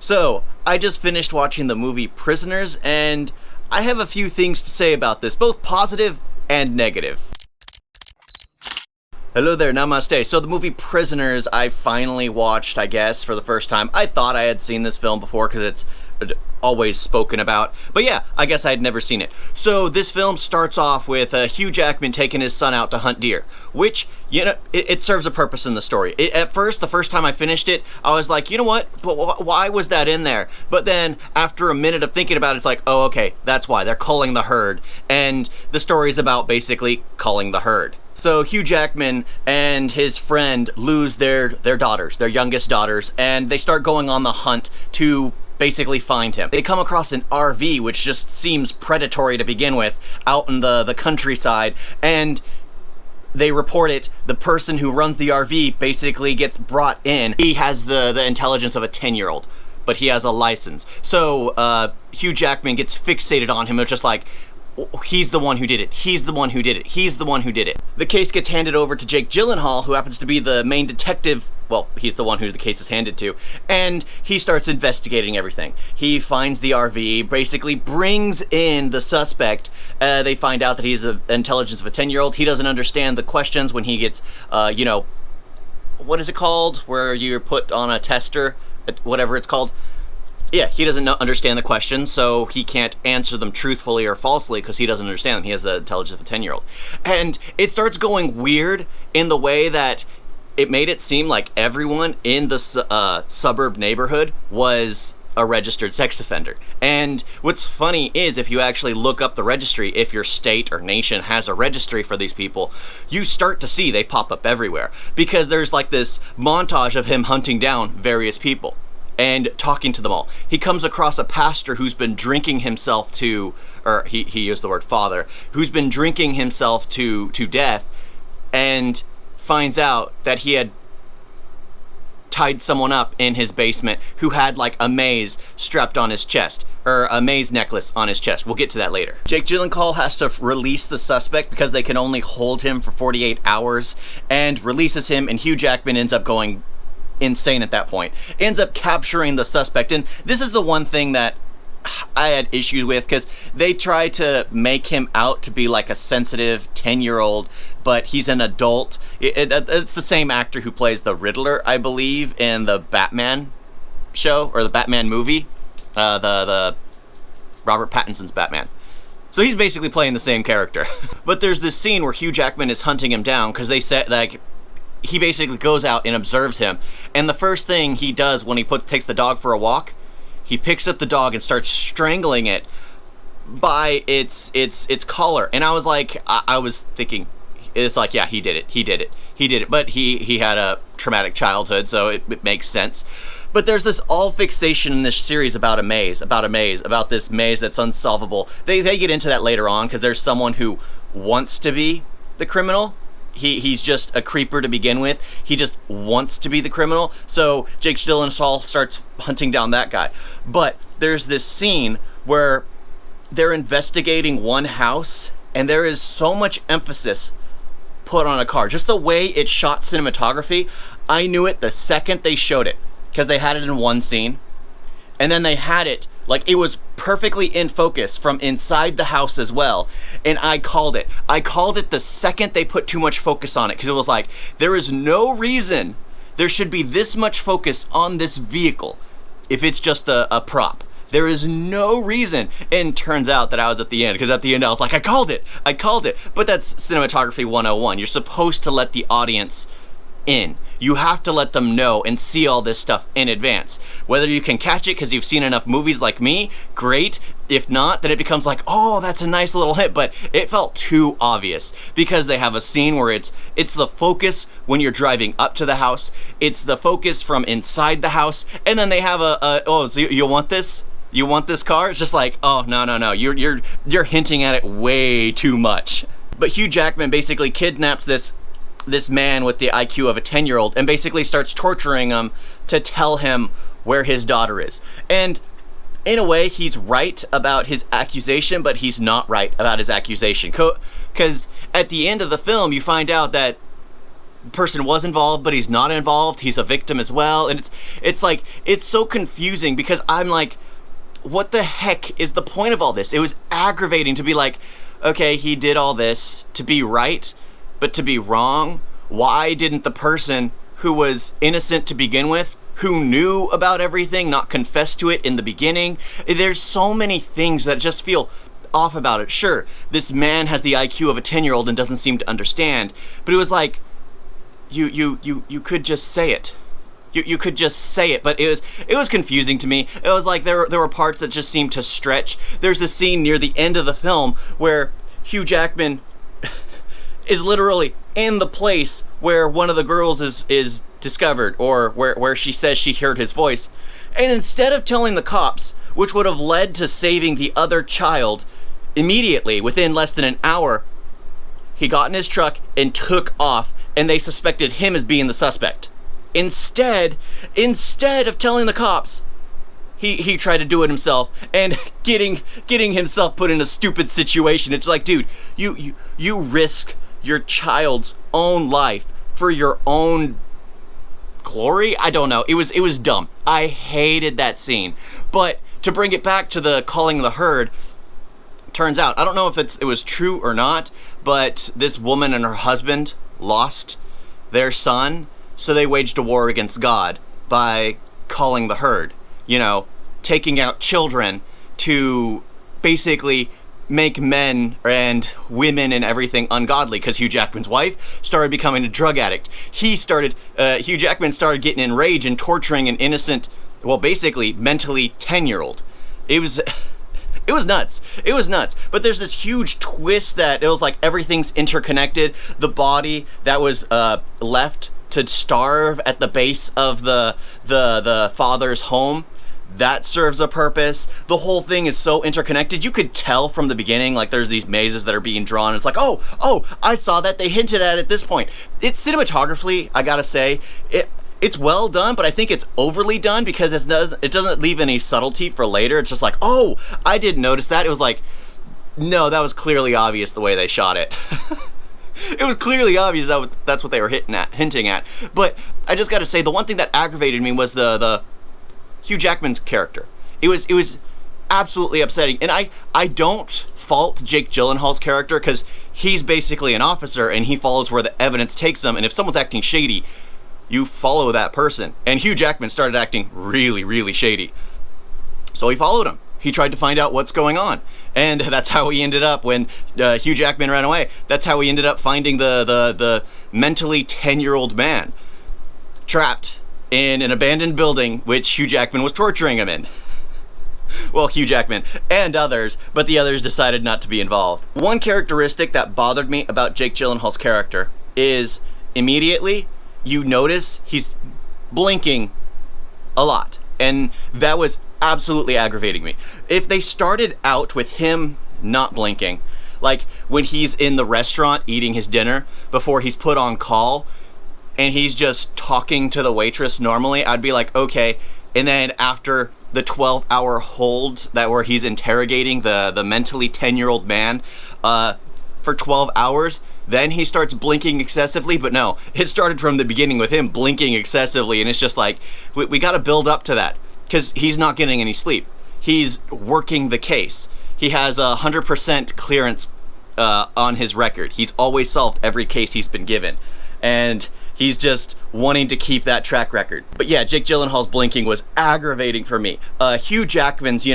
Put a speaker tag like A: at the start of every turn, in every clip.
A: So, I just finished watching the movie Prisoners, and I have a few things to say about this, both positive and negative. Hello there, namaste. So the movie Prisoners, I finally watched, I guess, for the first time. I thought I had seen this film before because it's always spoken about. But yeah, I guess I had never seen it. So this film starts off with Hugh Jackman taking his son out to hunt deer, which, you know, it serves a purpose in the story. At first, the first time I finished it, I was like, you know what? But why was that in there? But then after a minute of thinking about it, it's like, oh, okay, that's why. They're culling the herd. And the story is about basically culling the herd. So Hugh Jackman and his friend lose their daughters, their youngest daughters, and they start going on the hunt to basically find him. They come across an RV, which just seems predatory to begin with, out in the countryside, and they report it. The person who runs the RV basically gets brought in. He has the intelligence of a 10-year-old, but he has a license. So Hugh Jackman gets fixated on him. It's just like, he's the one who did it. He's the one who did it. He's the one who did it. The case gets handed over to Jake Gyllenhaal, who happens to be the main detective. Well, he's the one who the case is handed to. And he starts investigating everything. He finds the RV, basically brings in the suspect. They find out that he's an intelligence of a 10-year-old. He doesn't understand the questions when he gets, you know, what is it called? Where you're put on a tester, whatever it's called. Yeah, he doesn't understand the questions, so he can't answer them truthfully or falsely because he doesn't understand them. He has the intelligence of a 10-year-old. And it starts going weird in the way that it made it seem like everyone in the suburb neighborhood was a registered sex offender. And what's funny is if you actually look up the registry, if your state or nation has a registry for these people, you start to see they pop up everywhere. Because there's like this montage of him hunting down various people and talking to them all. He comes across a pastor who's been drinking himself to, or he used the word father, who's been drinking himself to death, and finds out that he had tied someone up in his basement who had like a maze strapped on his chest, or a maze necklace on his chest. We'll get to that later. Jake Gyllenhaal has to release the suspect because they can only hold him for 48 hours, and releases him, and Hugh Jackman ends up going insane at that point. Ends up capturing the suspect, and this is the one thing that I had issues with, because they try to make him out to be like a sensitive 10-year-old, but he's an adult. It's the same actor who plays the Riddler, I believe, in the Batman show, or the Batman movie, the Robert Pattinson's Batman. So he's basically playing the same character. But there's this scene where Hugh Jackman is hunting him down, because they said, like, he basically goes out and observes him, and the first thing he does when he takes the dog for a walk, he picks up the dog and starts strangling it by its collar. And I was like, I was thinking, it's like, yeah, he did it. But he had a traumatic childhood, so it makes sense. But there's this all fixation in this series about this maze that's unsolvable. They get into that later on, because there's someone who wants to be the criminal. He's just a creeper to begin with. He just wants to be the criminal. So Jake Gyllenhaal starts hunting down that guy. But there's this scene where they're investigating one house, and there is so much emphasis put on a car. Just the way it's shot cinematography, I knew it the second they showed it, because they had it in one scene, and then they had it like it was perfectly in focus from inside the house as well. And I called it. I called it the second they put too much focus on it, because it was like, there is no reason there should be this much focus on this vehicle if it's just a prop. There is no reason. And turns out that I was at the end, because at the end I was like, I called it. But that's cinematography 101. You're supposed to let the audience in. You have to let them know and see all this stuff in advance. Whether you can catch it because you've seen enough movies like me, great. If not, then it becomes like, oh, that's a nice little hint. But it felt too obvious, because they have a scene where it's the focus when you're driving up to the house, it's the focus from inside the house, and then they have so you want this? You want this car? It's just like, oh, no. You're hinting at it way too much. But Hugh Jackman basically kidnaps this man with the IQ of a 10-year-old and basically starts torturing him to tell him where his daughter is. And in a way, he's right about his accusation, but he's not right about his accusation. Because at the end of the film, you find out that person was involved, but he's not involved. He's a victim as well. And it's like, it's so confusing because I'm like, what the heck is the point of all this? It was aggravating to be like, okay, he did all this to be right, but to be wrong. Why didn't the person who was innocent to begin with, who knew about everything, not confess to it in the beginning? There's so many things that just feel off about it. Sure, this man has the IQ of a 10-year-old and doesn't seem to understand, but it was like, you could just say it. You could just say it, but it was confusing to me. It was like there were parts that just seemed to stretch. There's this scene near the end of the film where Hugh Jackman is literally in the place where one of the girls is discovered, or where she says she heard his voice. And instead of telling the cops, which would have led to saving the other child immediately within less than an hour, he got in his truck and took off, and they suspected him as being the suspect. Instead of telling the cops, he tried to do it himself and getting himself put in a stupid situation. It's like, dude, you risk your child's own life for your own glory? I don't know. It was dumb. I hated that scene. But to bring it back to the calling the herd, turns out, I don't know if it was true or not, but this woman and her husband lost their son, so they waged a war against God by calling the herd, taking out children to basically make men and women and everything ungodly, because Hugh Jackman's wife started becoming a drug addict. Hugh Jackman started getting enraged and torturing an innocent, well, basically mentally 10-year-old. It was nuts. It was nuts. But there's this huge twist that it was like everything's interconnected. The body that was left to starve at the base of the father's home, that serves a purpose. The whole thing is so interconnected. You could tell from the beginning, like there's these mazes that are being drawn. It's like, oh, I saw that. They hinted at it at this point. It's cinematographically, I gotta say, it's well done, but I think it's overly done because it doesn't leave any subtlety for later. It's just like, oh, I didn't notice that. It was like, no, that was clearly obvious the way they shot it. It was clearly obvious that's what they were hinting at. But I just got to say, the one thing that aggravated me was the Hugh Jackman's character. It was absolutely upsetting, and I don't fault Jake Gyllenhaal's character because he's basically an officer and he follows where the evidence takes him. And if someone's acting shady, you follow that person. And Hugh Jackman started acting really, really shady, so he followed him. He tried to find out what's going on, and that's how he ended up when Hugh Jackman ran away. That's how he ended up finding the mentally 10-year-old man trapped in an abandoned building, which Hugh Jackman was torturing him in. Well, Hugh Jackman and others, but the others decided not to be involved. One characteristic that bothered me about Jake Gyllenhaal's character is immediately you notice he's blinking a lot, and that was absolutely aggravating me. If they started out with him not blinking, like when he's in the restaurant eating his dinner before he's put on call and he's just talking to the waitress normally, I'd be like, okay. And then after the 12-hour hold where he's interrogating the mentally 10-year-old man for 12 hours, then he starts blinking excessively. But no, it started from the beginning with him blinking excessively, and it's just like, we got to build up to that. Because he's not getting any sleep. He's working the case. He has 100% clearance on his record. He's always solved every case he's been given. And he's just wanting to keep that track record. But yeah, Jake Gyllenhaal's blinking was aggravating for me. Hugh Jackman's,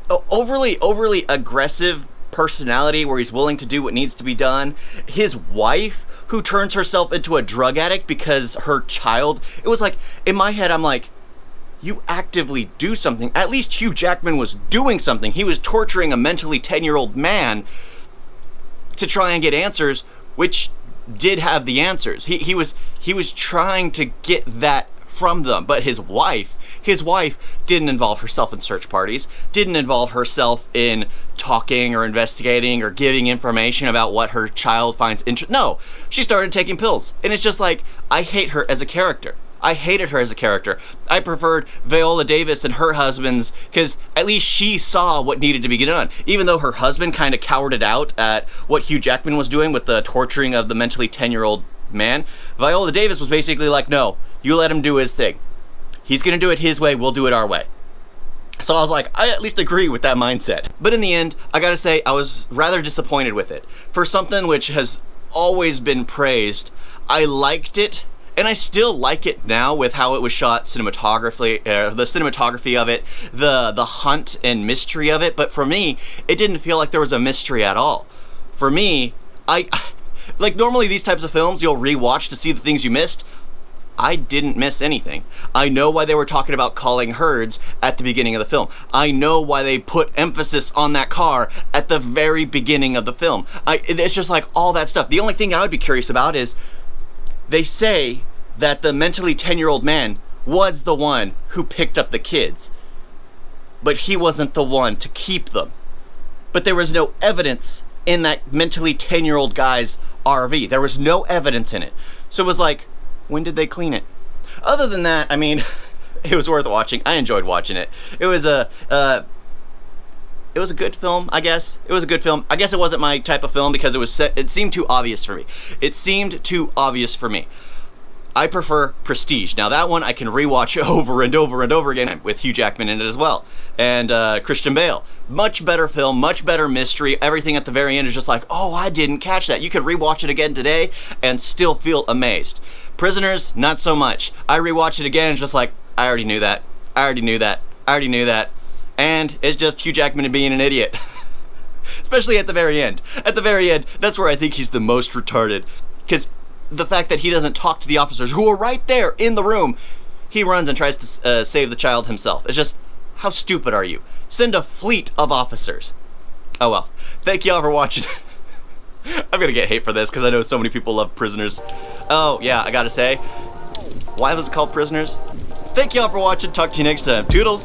A: overly aggressive personality where he's willing to do what needs to be done. His wife, who turns herself into a drug addict because her child, it was like, in my head, I'm like, you actively do something. At least Hugh Jackman was doing something. He was torturing a mentally 10-year-old man to try and get answers, which did have the answers. He was trying to get that from them. But his wife didn't involve herself in search parties, didn't involve herself in talking or investigating or giving information about what her child finds interesting. No, she started taking pills. And it's just like, I hate her as a character. I hated her as a character. I preferred Viola Davis and her husband's, because at least she saw what needed to be done. Even though her husband kind of cowered it out at what Hugh Jackman was doing with the torturing of the mentally 10-year-old man. Viola Davis was basically like, no, you let him do his thing. He's gonna do it his way, we'll do it our way. So I was like, I at least agree with that mindset. But in the end, I gotta say, I was rather disappointed with it. For something which has always been praised, I liked it, and I still like it now with how it was shot cinematography, the cinematography of it, the hunt and mystery of it. But for me, it didn't feel like there was a mystery at all. For me, like normally these types of films, you'll rewatch to see the things you missed. I didn't miss anything. I know why they were talking about calling herds at the beginning of the film. I know why they put emphasis on that car at the very beginning of the film. It's just like all that stuff. The only thing I would be curious about is they say that the mentally 10-year-old man was the one who picked up the kids, but he wasn't the one to keep them. But there was no evidence in that mentally 10-year-old guy's RV. There was no evidence in it. So it was like, when did they clean it? Other than that, I mean, it was worth watching. I enjoyed watching it. It was a good film, I guess. It was a good film. I guess it wasn't my type of film because it seemed too obvious for me. It seemed too obvious for me. I prefer Prestige. Now that one I can rewatch over and over and over again with Hugh Jackman in it as well. And Christian Bale. Much better film, much better mystery. Everything at the very end is just like, oh, I didn't catch that. You can rewatch it again today and still feel amazed. Prisoners, not so much. I rewatch it again and just like, I already knew that. I already knew that. I already knew that. And it's just Hugh Jackman being an idiot. Especially at the very end. At the very end, that's where I think he's the most retarded. Because the fact that he doesn't talk to the officers who are right there in the room, he runs and tries to save the child himself. It's just, how stupid are you? Send a fleet of officers. Oh well. Thank y'all for watching. I'm gonna get hate for this because I know so many people love Prisoners. Oh yeah, I gotta say, why was it called Prisoners? Thank y'all for watching. Talk to you next time. Toodles.